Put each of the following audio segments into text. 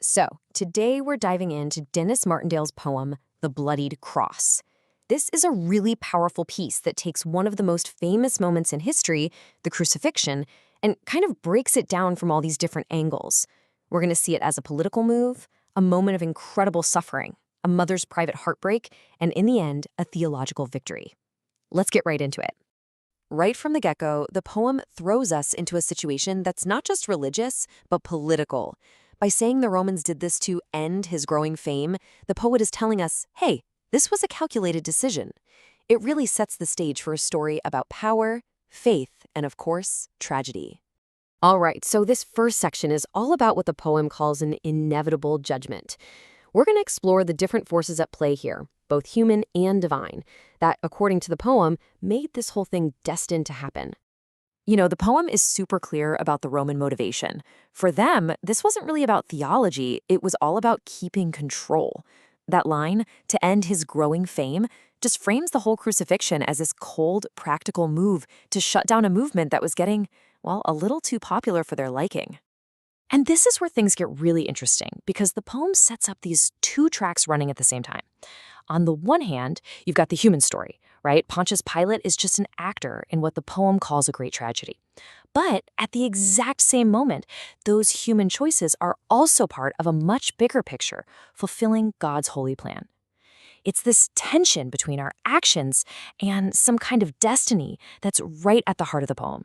So, today we're diving into Denis Martindale's poem, The Bloodied Cross. This is a really powerful piece that takes one of the most famous moments in history, the crucifixion, and kind of breaks it down from all these different angles. We're going to see it as a political move, a moment of incredible suffering, a mother's private heartbreak, and in the end, a theological victory. Let's get right into it. Right from the get-go, the poem throws us into a situation that's not just religious, but political. By saying the Romans did this to end his growing fame, the poet is telling us, hey, this was a calculated decision. It really sets the stage for a story about power, faith, and of course, tragedy. All right, so this first section is all about what the poem calls an inevitable judgment. We're going to explore the different forces at play here, both human and divine, that, according to the poem, made this whole thing destined to happen. You know, the poem is super clear about the Roman motivation. For them, this wasn't really about theology, it was all about keeping control. That line, to end his growing fame, just frames the whole crucifixion as this cold, practical move to shut down a movement that was getting, well, a little too popular for their liking. And this is where things get really interesting, because the poem sets up these two tracks running at the same time. On the one hand, you've got the human story, right? Pontius Pilate is just an actor in what the poem calls a great tragedy. But at the exact same moment, those human choices are also part of a much bigger picture, fulfilling God's holy plan. It's this tension between our actions and some kind of destiny that's right at the heart of the poem.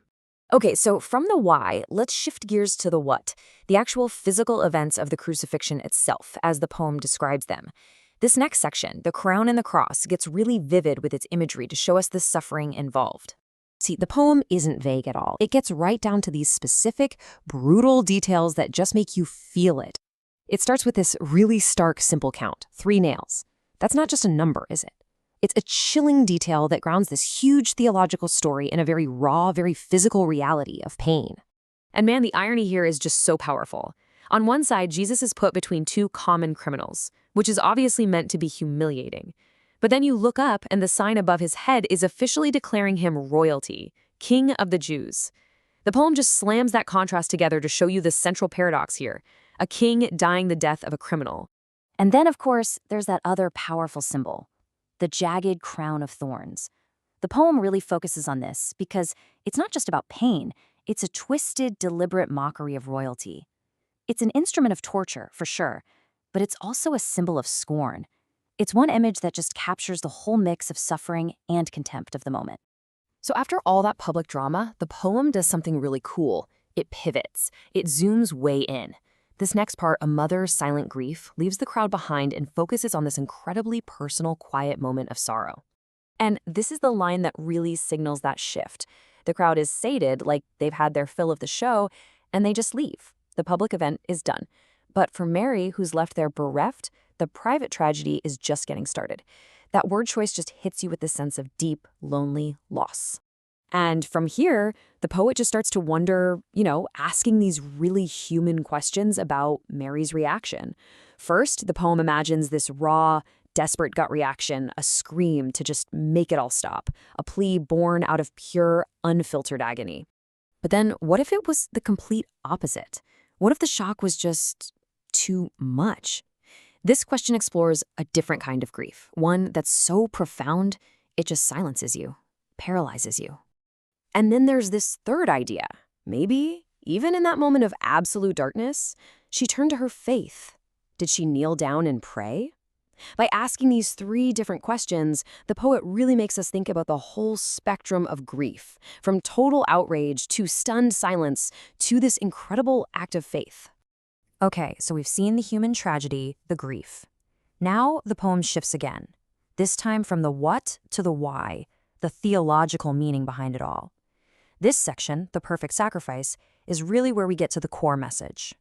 Okay, so from the why, let's shift gears to the what, the actual physical events of the crucifixion itself, as the poem describes them. This next section, the crown and the cross, gets really vivid with its imagery to show us the suffering involved. See, the poem isn't vague at all. It gets right down to these specific, brutal details that just make you feel it. It starts with this really stark, simple count, 3 nails. That's not just a number, is it? It's a chilling detail that grounds this huge theological story in a very raw, very physical reality of pain. And man, the irony here is just so powerful. On one side, Jesus is put between 2 common criminals, which is obviously meant to be humiliating. But then you look up and the sign above his head is officially declaring him royalty, King of the Jews. The poem just slams that contrast together to show you the central paradox here, a king dying the death of a criminal. And then, of course, there's that other powerful symbol, the jagged crown of thorns. The poem really focuses on this because it's not just about pain, it's a twisted, deliberate mockery of royalty. It's an instrument of torture, for sure, but it's also a symbol of scorn. It's one image that just captures the whole mix of suffering and contempt of the moment. So after all that public drama, the poem does something really cool. It pivots. It zooms way in. This next part, a mother's silent grief, leaves the crowd behind and focuses on this incredibly personal, quiet moment of sorrow. And this is the line that really signals that shift. The crowd is sated, like they've had their fill of the show, and they just leave. The public event is done. But for Mary, who's left there bereft, the private tragedy is just getting started. That word choice just hits you with the sense of deep, lonely loss. And from here, the poet just starts to wonder, asking these really human questions about Mary's reaction. First, the poem imagines this raw, desperate gut reaction, a scream to just make it all stop, a plea born out of pure, unfiltered agony. But then what if it was the complete opposite? What if the shock was just too much? This question explores a different kind of grief, one that's so profound, it just silences you, paralyzes you. And then there's this third idea. Maybe, even in that moment of absolute darkness, she turned to her faith. Did she kneel down and pray? By asking these 3 different questions, the poet really makes us think about the whole spectrum of grief, from total outrage to stunned silence to this incredible act of faith. Okay, so we've seen the human tragedy, the grief. Now the poem shifts again, this time from the what to the why, the theological meaning behind it all. This section, the perfect sacrifice, is really where we get to the core message.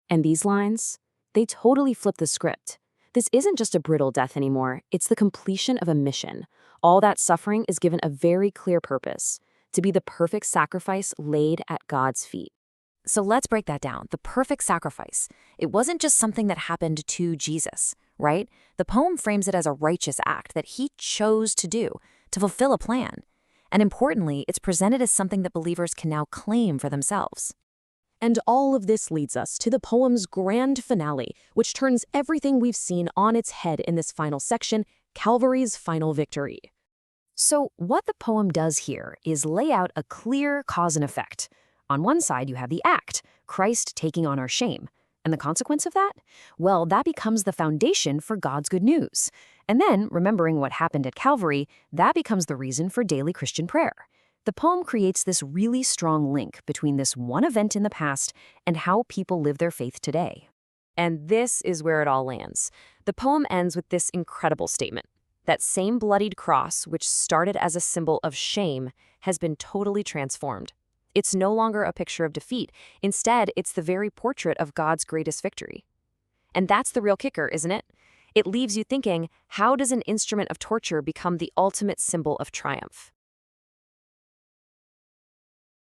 And these lines, they totally flip the script. This isn't just a brittle death anymore, it's the completion of a mission. All that suffering is given a very clear purpose, to be the perfect sacrifice laid at God's feet. So let's break that down. The perfect sacrifice. It wasn't just something that happened to Jesus, right? The poem frames it as a righteous act that he chose to do, to fulfill a plan. And importantly, it's presented as something that believers can now claim for themselves. And all of this leads us to the poem's grand finale, which turns everything we've seen on its head in this final section, Calvary's final victory. So what the poem does here is lay out a clear cause and effect. On one side, you have the act, Christ taking on our shame. And the consequence of that? Well, that becomes the foundation for God's good news. And then, remembering what happened at Calvary, that becomes the reason for daily Christian prayer. The poem creates this really strong link between this one event in the past and how people live their faith today. And this is where it all lands. The poem ends with this incredible statement. That same bloodied cross, which started as a symbol of shame, has been totally transformed. It's no longer a picture of defeat. Instead, it's the very portrait of God's greatest victory. And that's the real kicker, isn't it? It leaves you thinking, how does an instrument of torture become the ultimate symbol of triumph?